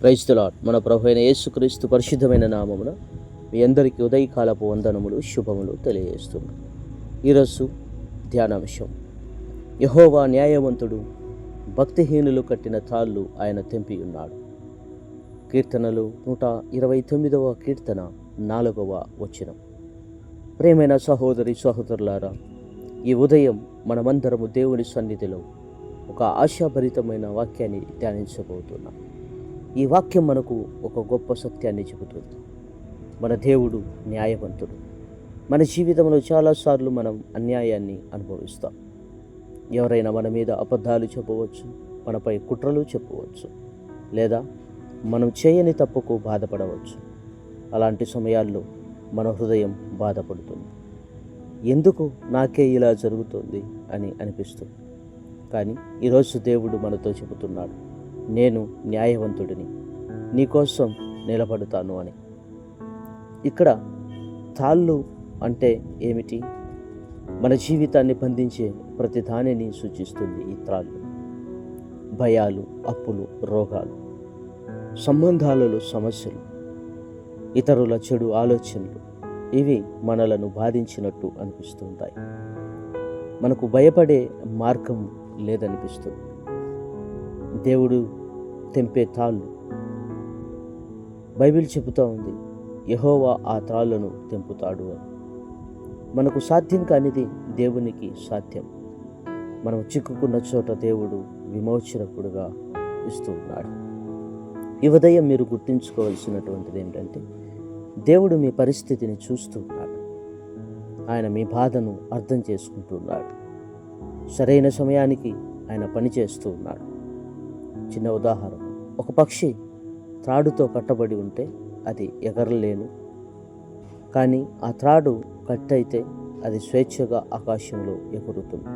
Praise the lord. మన ప్రభు అయిన యేసుక్రీస్తు పరిశుద్ధమైన నామమున మీ అందరికీ ఉదయకాలపు వందనములు, శుభములు తెలియజేస్తున్నాను. ఈరోజు ధ్యానాంశం: యెహోవా న్యాయవంతుడు, భక్తిహీనులు కట్టిన తాళ్ళు ఆయన తెంపి ఉన్నాడు. కీర్తనలు 129వ కీర్తన 4వ వచనం. ప్రియమైన సహోదరి సహోదరులారా, ఈ ఉదయం మనమందరము దేవుని సన్నిధిలో ఒక ఆశాభరితమైన వాక్యాన్ని ధ్యానించబోతున్నాం. ఈ వాక్యం మనకు ఒక గొప్ప సత్యాన్ని చెబుతుంది. మన దేవుడు న్యాయవంతుడు. మన జీవితంలో చాలాసార్లు మనం అన్యాయాన్ని అనుభవిస్తాం. ఎవరైనా మన మీద అబద్ధాలు చెప్పవచ్చు, మనపై కుట్రలు చెప్పవచ్చు, లేదా మనం చేయని తప్పుకు బాధపడవచ్చు. అలాంటి సమయాల్లో మన హృదయం బాధపడుతుంది. ఎందుకు నాకే ఇలా జరుగుతుంది అని అనిపిస్తుంది. కానీ ఈరోజు దేవుడు మనతో చెబుతున్నాడు, నేను న్యాయవంతుడిని, నీకోసం నిలబడతాను అని. ఇక్కడ తాళ్ళు అంటే ఏమిటి? మన జీవితాన్ని బంధించే ప్రతి దానిని సూచిస్తుంది ఈ తాళ్ళు. భయాలు, అప్పులు, రోగాలు, సంబంధాలలో సమస్యలు, ఇతరుల చెడు ఆలోచనలు, ఇవి మనలను బాధించినట్టు అనిపిస్తుంటాయి. మనకు భయపడే మార్గం లేదనిపిస్తుంది. దేవుడు తెంపే తాళ్ళు. బైబిల్ చెబుతూ ఉంది, యెహోవా ఆ తాళ్ళను తెంపుతాడు అని. మనకు సాధ్యం కానిది దేవునికి సాధ్యం. మనం చిక్కుకున్న చోట దేవుడు విమోచకుడుగా ఇస్తూ ఉన్నాడు. ఈ ఉదయం మీరు గుర్తుంచుకోవాల్సినటువంటిది ఏంటంటే, దేవుడు మీ పరిస్థితిని చూస్తూ ఉన్నాడు. ఆయన మీ బాధను అర్థం చేసుకుంటున్నాడు. సరైన సమయానికి ఆయన పని చేస్తూ ఉన్నాడు. చిన్న ఉదాహరణ: ఒక పక్షి త్రాడుతో కట్టబడి ఉంటే అది ఎగరలేను, కానీ ఆ త్రాడు కట్టయితే అది స్వేచ్ఛగా ఆకాశంలో ఎగురుతుంది.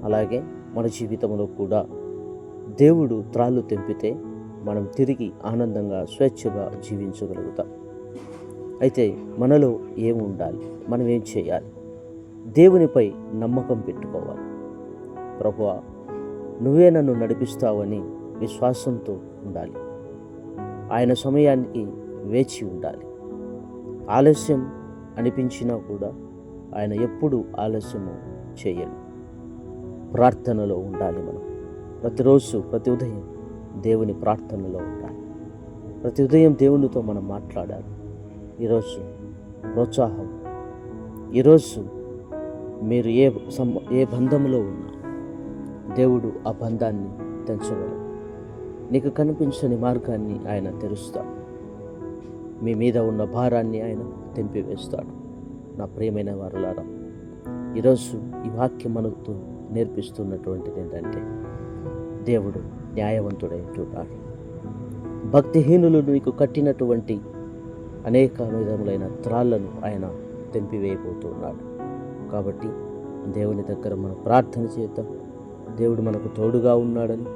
అలాగే మన జీవితంలో కూడా దేవుడు త్రాళ్ళు తెంపితే మనం తిరిగి ఆనందంగా స్వేచ్ఛగా జీవించగలుగుతాం. అయితే మనలో ఏమి ఉండాలి? మనం ఏం చేయాలి? దేవునిపై నమ్మకం పెట్టుకోవాలి. ప్రభువా, నువ్వే నన్ను నడిపిస్తావని విశ్వాసంతో ఉండాలి. ఆయన సమయానికి వేచి ఉండాలి. ఆలస్యం అనిపించినా కూడా ఆయన ఎప్పుడు ఆలస్యము చేయడు. ప్రార్థనలో ఉండాలి. మనం ప్రతిరోజు ప్రతి ఉదయం దేవుని ప్రార్థనలో ఉండాలి. ప్రతి ఉదయం దేవునితో మనం మాట్లాడాలి. ఈరోజు ప్రోత్సాహం. ఈరోజు మీరు ఏ బంధంలో ఉన్నా దేవుడు ఆ బంధాన్ని తెంచగలడు. నీకు కనిపించని మార్గాన్ని ఆయన తెరుస్తాడు. మీ మీద ఉన్న భారాన్ని ఆయన తెంపివేస్తాడు. నా ప్రియమైన వారులారా, ఈరోజు ఈ వాక్యం మనకు నేర్పిస్తున్నటువంటిది ఏంటంటే, దేవుడు న్యాయవంతుడై ఉంటున్నాడు. భక్తిహీనులు నీకు కట్టినటువంటి అనేక విధములైన త్రాళ్లను ఆయన తెంపివేయబోతున్నాడు. కాబట్టి దేవుని దగ్గర మనం ప్రార్థన చేద్దాం. దేవుడు మనకు తోడుగా ఉన్నాడని,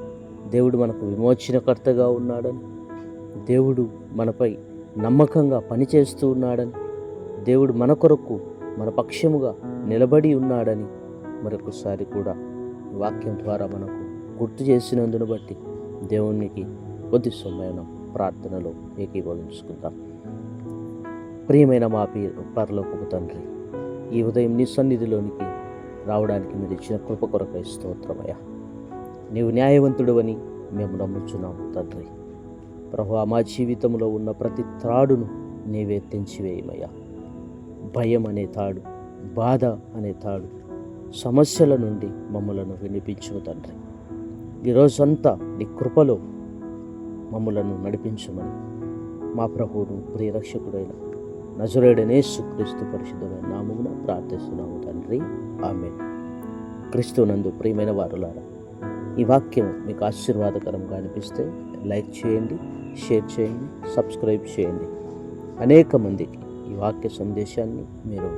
దేవుడు మనకు విమోచనకర్తగా ఉన్నాడని, దేవుడు మనపై నమ్మకంగా పనిచేస్తూ ఉన్నాడని, దేవుడు మన కొరకు మన పక్షముగా నిలబడి ఉన్నాడని మరొకసారి కూడా వాక్యం ద్వారా మనకు గుర్తు చేసినందును బట్టి దేవునికి కొద్ది సమయం ప్రార్థనలో ఏకీభవించుకుందాం. ప్రియమైన మా పరలోకపు తండ్రి, ఈ ఉదయం నీ సన్నిధిలోనికి రావడానికి మీరు ఇచ్చిన కృప కొరకై స్తోత్రమయ్యా. నీవు న్యాయవంతుడవని మేము నమ్ముచున్నాము తండ్రి. ప్రభువా, మా జీవితంలో ఉన్న ప్రతి త్రాడును నీవే తెంచివేయమయ్యా. భయం అనే తాడు, బాధ అనే తాడు, సమస్యల నుండి మమ్మలను వినిపించుము తండ్రి. ఈరోజంతా నీ కృపలో మమ్మలను నడిపించమని మా ప్రభువును ప్రియరక్షకుడైన నజరేయుడైన యేసుక్రీస్తు పరిశుద్ధమైన నామమున ప్రార్థిస్తున్నాము తండ్రి, ఆమేన్. క్రీస్తునందు ప్రియమైన వారులారా, ఈ వాక్యం మీకు ఆశీర్వాదకరంగా అనిపిస్తే లైక్ చేయండి, షేర్ చేయండి, సబ్స్క్రైబ్ చేయండి. అనేక మందికి ఈ వాక్య సందేశాన్ని మీరు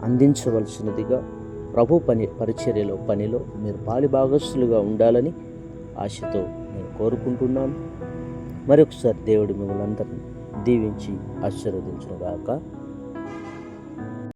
అందించవలసినదిగా, ప్రభు పనిలో మీరు పాలిభాగస్తులుగా ఉండాలని ఆశతో నేను కోరుకుంటున్నాను. మరొకసారి దేవుడు మిమ్మల్ని అందరినీ దీవించి ఆశీర్వదించునుగాక.